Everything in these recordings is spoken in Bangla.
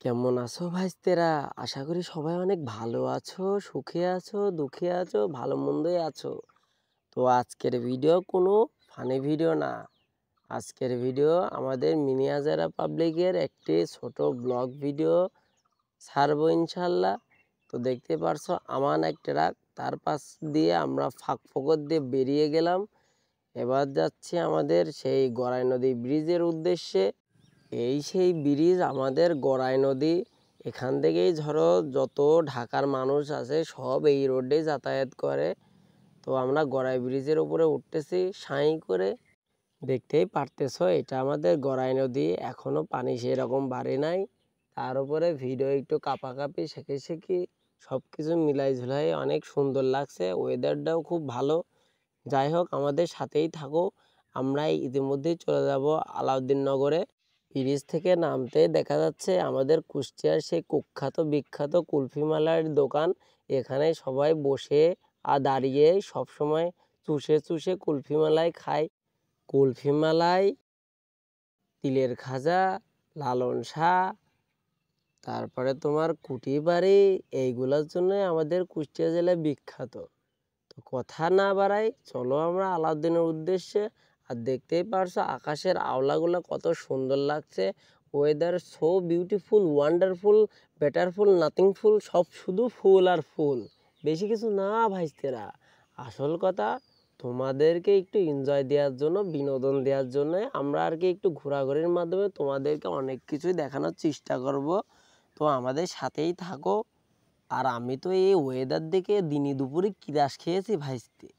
কেমন আছো ভাইস্তেরা? আশা করি সবাই অনেক ভালো আছো, সুখে আছো, দুঃখে আছো, ভালো মন্দই আছো। তো আজকের ভিডিও কোনো ফানি ভিডিও না। আজকের ভিডিও আমাদের মিনিয়াজারা পাবলিকের একটি ছোট ব্লগ ভিডিও ছাড়বো ইনশাল্লাহ। তো দেখতে পারছো আমান এক ট্রাক, তার পাশ দিয়ে আমরা ফাঁক ফোকর দিয়ে বেরিয়ে গেলাম। এবার যাচ্ছি আমাদের সেই গড়াই নদী ব্রিজের উদ্দেশ্যে। এই সেই ব্রিজ আমাদের গড়াই নদী। এখান থেকেই ধরো যত ঢাকার মানুষ আছে সব এই রোডে যাতায়াত করে। তো আমরা গড়াই ব্রিজের উপরে উঠতেছি সাঁই করে। দেখতেই পারতেছো এটা আমাদের গড়াই নদী, এখনো পানি সেরকম বাড়ে নাই। তার উপরে ভিডিও একটু কাঁপাকাঁপি শেখে শেখি সব কিছু মিলাই ঝুলাই অনেক সুন্দর লাগছে, ওয়েদারটাও খুব ভালো। যাই হোক আমাদের সাথেই থাকো। আমরা ইতিমধ্যেই চলে যাব আলাউদ্দিন নগরে। ব্রিজ থেকে নামতে দেখা যাচ্ছে আমাদের কুষ্টিয়ার সেই কুখ্যাত বিখ্যাত কুলফি মালার দোকান। এখানে সবাই বসে আর দাঁড়িয়ে সব সময় চুষে চুষে কুলফি মালাই খায়। কুলফি মালাই, তিলের খাজা, লালন শাহ, তারপরে তোমার কুটি বাড়ি, এইগুলোর জন্য আমাদের কুষ্টিয়া জেলায় বিখ্যাত। তো কথা না বাড়াই, চলো আমরা আলাউদ্দিনের উদ্দেশ্যে। আর দেখতেই পারছো আকাশের আওলাগুলো কত সুন্দর লাগছে। ওয়েদার সো বিউটিফুল, ওয়ান্ডারফুল, বেটারফুল, নাথিংফুল, সব শুধু ফুল আর ফুল, বেশি কিছু না ভাইস্তেরা। আসল কথা তোমাদেরকে একটু এনজয় দেওয়ার জন্য, বিনোদন দেওয়ার জন্য আমরা আর কি একটু ঘোরাঘুরির মাধ্যমে তোমাদেরকে অনেক কিছুই দেখানোর চেষ্টা করব। তো আমাদের সাথেই থাকো। আর আমি তো এই ওয়েদার দেখে দিনে দুপুরে কিরাস খেয়েছি ভাইস্তে।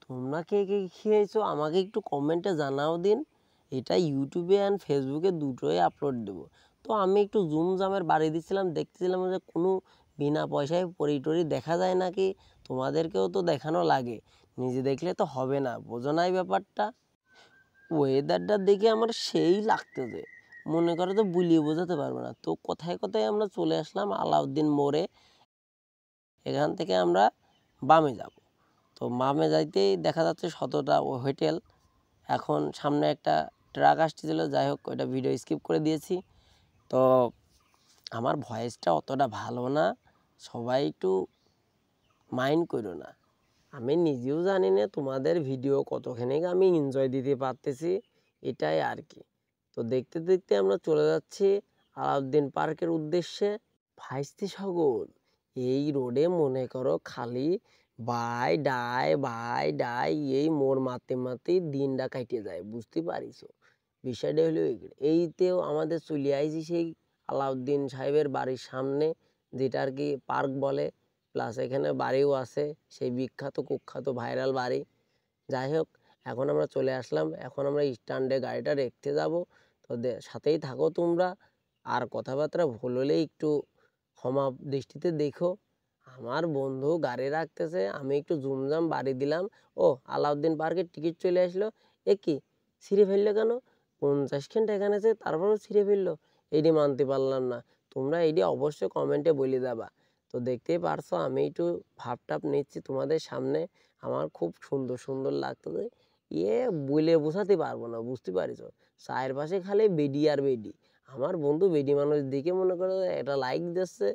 তোমরা কে কে খেয়েছো আমাকে একটু কমেন্টে জানাও দিন। এটা ইউটিউবে অ্যান্ড ফেসবুকে দুটোই আপলোড দেবো। তো আমি একটু জুম জামের বাড়ি দিচ্ছিলাম, দেখতেছিলাম যে কোনো বিনা পয়সায় পরিটরি দেখা যায় নাকি। তোমাদেরকেও তো দেখানো লাগে, নিজে দেখলে তো হবে না, বোঝো না এই ব্যাপারটা। ওয়েদারটা দেখে আমার সেই লাগতেছে, মনে করো তো বুলিয়ে বোঝাতে পারবো না। তো কোথায় কোথায় আমরা চলে আসলাম আলাউদ্দিন মোড়ে। এখান থেকে আমরা বামে যাব। তো বামে যাইতেই দেখা যাচ্ছে শতটা হোটেল। এখন সামনে একটা ট্রাক আসতেছিল, যাই হোক ওইটা ভিডিও স্কিপ করে দিয়েছি। তো আমার ভয়েসটা অতটা ভালো না, সবাই একটু মাইন্ড করো না। আমি নিজেও জানি না তোমাদের ভিডিও কতখানি আমি এনজয় দিতে পারতেছি, এটাই আর কি। তো দেখতে দেখতে আমরা চলে যাচ্ছি আলাউদ্দিন পার্কের উদ্দেশ্যে। ভাইস্তি সকল, এই রোডে মনে করো খালি বাই ডাই এই মোড় মারতে মারতেই দিনটা কাটিয়ে যায়, বুঝতে পারিস। বিষয়টা হলো এইতেও আমাদের চলে আইছি সেই আলাউদ্দিন সাহেবের বাড়ির সামনে, যেটা আর কি পার্ক বলে, প্লাস এখানে বাড়িও আছে, সেই বিখ্যাত কুখ্যাত ভাইরাল বাড়ি। যাই হোক এখন আমরা চলে আসলাম, এখন আমরা স্ট্যান্ডে গাড়িটা রেখতে যাব। তো সাথেই থাকো তোমরা। আর কথাবার্তা ভুল হলে একটু ক্ষমা দৃষ্টিতে দেখো। আমার বন্ধু গাড়ি রাখতেছে, আমি একটু জুমজাম বাড়ি দিলাম। ও আলাউদ্দিন পার্কের টিকিট চলে আসলো। এ কি ছিঁড়ে ফেললো কেন? 50 টাকা এখানে আছে তারপরেও ছিঁড়ে ফেললো, এইটি মানতে পারলাম না। তোমরা এইটি অবশ্যই কমেন্টে বলে দেবা। তো দেখতেই পারছো আমি একটু ভাব টাপ নিচ্ছি তোমাদের সামনে। আমার খুব সুন্দর সুন্দর লাগতেছে, বলে বোঝাতে পারবো না, বুঝতে পারিস। চায়ের পাশে খালি বেডি আর বেডি। আমার বন্ধু বেডি মানুষ দিকে মনে করো এটা লাইক দিচ্ছে,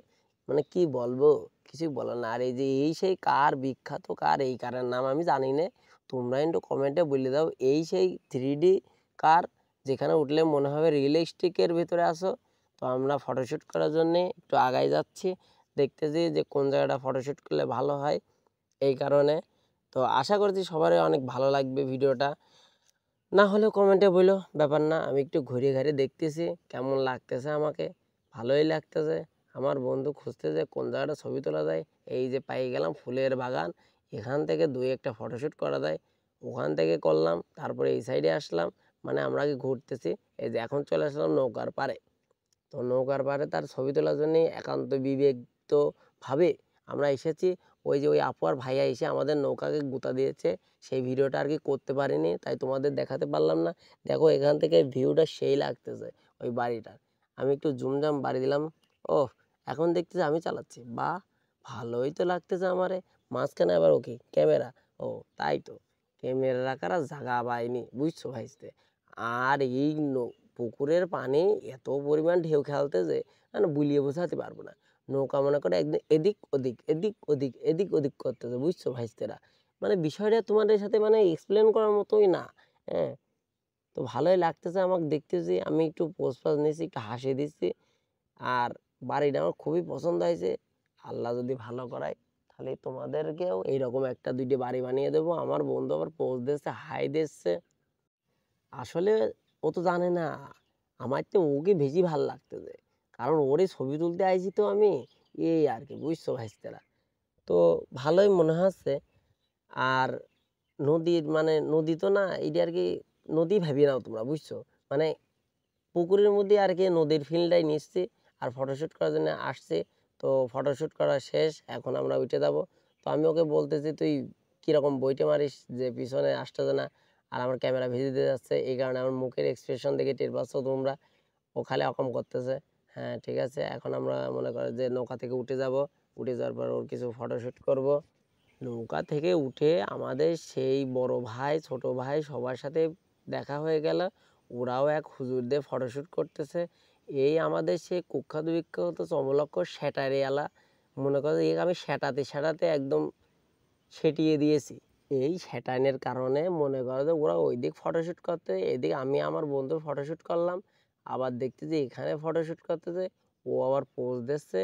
মানে কি বলবো, কিছু বলার না। আর এই যে এই সেই কার বিখ্যাত কার, এই কারের নাম আমি জানি না, তোমরা একটু কমেন্টে বলে দাও। এই সেই 3D কার, যেখানে উঠলে মনে হবে রিয়েলিস্টিকের ভিতরে আসো। তো আমরা ফটোশ্যুট করার জন্য একটু আগাই যাচ্ছি, দেখতেছি যে কোন জায়গাটা ফটোশ্যুট করলে ভালো হয়, এই কারণে। তো আশা করছি সবারই অনেক ভালো লাগবে ভিডিওটা। না হলেও কমেন্টে বলো, ব্যাপার না। আমি একটু ঘুরে ঘুরে দেখতেছি কেমন লাগতেছে, আমাকে ভালোই লাগতেছে। আমার বন্ধু খুঁজতেছে কোন জায়গাটা ছবি তোলা যায়। এই যে পাই গেলাম ফুলের বাগান, এখান থেকে দুই একটা ফটোশ্যুট করা যায়, ওখান থেকে করলাম। তারপরে এই সাইডে আসলাম, মানে আমরা কি ঘুরতেছি। এই যে এখন চলে আসলাম নৌকার পাড়ে। তো নৌকার পাড়ে তার ছবি তোলার জন্য একান্ত বিবেকভাবে আমরা এসেছি। ওই যে ওই আপু আর ভাইয়া এসে আমাদের নৌকাকে গুঁতা দিয়েছে, সেই ভিডিওটা আর কি করতে পারিনি, তাই তোমাদের দেখাতে পারলাম না। দেখো এখান থেকে ভিউটা সেই লাগতেছে ওই বাড়িটার। আমি একটু জুমজাম বাড়ি দিলাম। ও এখন দেখতেছি আমি চালাচ্ছি, বা ভালোই তো লাগতেছে আমারে। মাঝখানে আবার ওকে ক্যামেরা, ও তাই তো ক্যামেরা রাখার আর জায়গা পাইনি, বুঝছো ভাইস্তে। আর এই পুকুরের পানি এত পরিমাণ ঢেউ খেলতেছে মানে বুলিয়ে বোঝাতে পারবো না। নৌকা মনে করে একদম এদিক ওদিক এদিক ওদিক এদিক ওদিক করতেছে, বুঝছো ভাইস্তেরা? মানে বিষয়টা তোমাদের সাথে মানে এক্সপ্লেন করার মতোই না। হ্যাঁ, তো ভালোই লাগতেছে আমাকে দেখতেছি। আমি একটু পোজ পাজ নিয়েছি, একটু হাসি দিচ্ছি। আর বাড়িটা আমার খুবই পছন্দ হয়েছে। আল্লাহ যদি ভালো করায় তাহলে তোমাদেরকেও এইরকম একটা দুইটা বাড়ি বানিয়ে দেবো। আমার বন্ধু আবার পোজ দিচ্ছে, হাই দিচ্ছে। আসলে ও তো জানে না আমার তো ওকে বেশি ভাল লাগতেছে, কারণ ওরে ছবি তুলতে আইছি তো আমি, এই আর কি, বুঝছো ভাইস্তেরা? তো ভালোই মনে হচ্ছে। আর নদীর মানে নদী তো না, এটা আর কি নদী ভাবি নাও তোমরা, বুঝছো? মানে পুকুরের মধ্যে আর কি নদীর ফিল্ডটাই নিচ্ছি। আর ফটোশ্যুট করার জন্য আসছি। তো ফটোশ্যুট করা শেষ, এখন আমরা উঠে যাব। তো আমি ওকে বলতেছি তুই কীরকম বইটে মারিস যে পিছনে আসতেছে না, আর আমার ক্যামেরা ভিজে দিয়ে যাচ্ছে, এই কারণে আমার মুখের এক্সপ্রেশন দেখে টের পাচ্ছ তোমরা। ও খালি অকম করতেছে। হ্যাঁ ঠিক আছে, এখন আমরা মনে করো যে নৌকা থেকে উঠে যাব। উঠে যাওয়ার পর ওর কিছু ফটোশ্যুট করব। নৌকা থেকে উঠে আমাদের সেই বড় ভাই ছোট ভাই সবার সাথে দেখা হয়ে গেল। ওরাও এক হুজুর দিয়ে ফটোশ্যুট করতেছে। এই আমাদের সেই কুখ্যাত বিখ্যাত চমলক্ষ স্যাটারিয়ালা, মনে করো এই আমি স্যাটাতে স্যাটাতে একদম সেটিয়ে দিয়েছি। এই স্যাটানের কারণে মনে করো যে ওরা ওই দিক ফটোশ্যুট করতে, এদিকে আমি আমার বন্ধুর ফটোশ্যুট করলাম। আবার দেখতে যে এখানে ফটোশ্যুট করতেছে, ও আবার পোজ দিচ্ছে।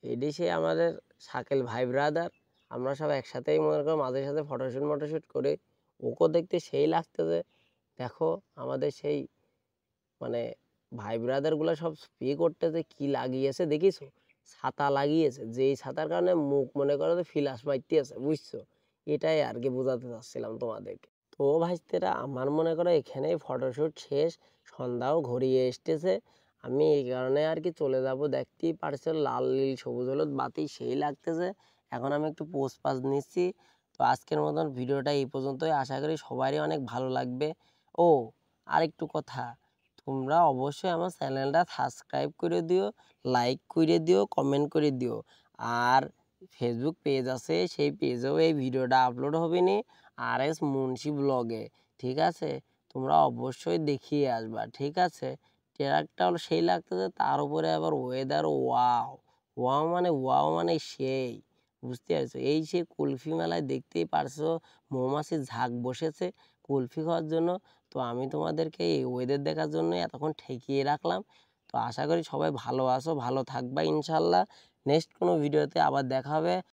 এটি সে আমাদের শাকিল ভাই ব্রাদার। আমরা সব একসাথেই মনে করো মাঝে সাথে ফটোশ্যুট করি। ওকেও দেখতে সেই লাগতেছে। দেখো আমাদের সেই মানে ভাই ব্রাদারগুলো সব স্প্রে করতেছে, কি লাগিয়েছে দেখিছো? ছাতা লাগিয়েছে, যেই ছাতার কারণে মুখ মনে করো যে ফিলাস মারতেছে, বুঝছো? এটাই আর কি বোঝাতে চাচ্ছিলাম তোমাদেরকে। তো ভাইস্তেরা আমার মনে করো এখানেই ফটোশ্যুট শেষ। সন্ধ্যাও ঘড়িয়ে এসতেছে। আমি এই কারণে আর কি চলে যাব। দেখতেই পারছো লাল নীল সবুজ হলুদ বাতি সেই লাগতেছে। এখন আমি একটু পোজ পাজ নিচ্ছি। তো আজকের মতন ভিডিওটা এই পর্যন্তই। আশা করি সবারই অনেক ভালো লাগবে। ও আরেকটু কথা, তোমরা অবশ্যই আমার চ্যানেলটা সাবস্ক্রাইব করে দিও, লাইক করে দিও, কমেন্ট করে দিও। আর ফেসবুক পেজ আছে, সেই পেজেও এই ভিডিওটা আপলোড হবে নি, আর এস মুন্সি ব্লগে। ঠিক আছে, তোমরা অবশ্যই দেখিয়ে আসবা। ঠিক আছে, ট্রাকটা হলো সেই লাগতেছে, তার উপরে আবার ওয়েদার ওয়াও। ওয়াও মানে সেই, বুঝতে পারছো? এই সেই কুলফি মেলায় দেখতেই পারছো মৌমাছির ঝাঁক বসেছে কুলফি খাওয়ার জন্য। তো আমি তোমাদেরকে এই ওয়েদার দেখার জন্য এতক্ষণ ঠেকিয়ে রাখলাম। তো আশা করি সবাই ভালো আছো, ভালো থাকবা ইনশাল্লাহ। নেক্সট কোনো ভিডিওতে আবার দেখা হবে।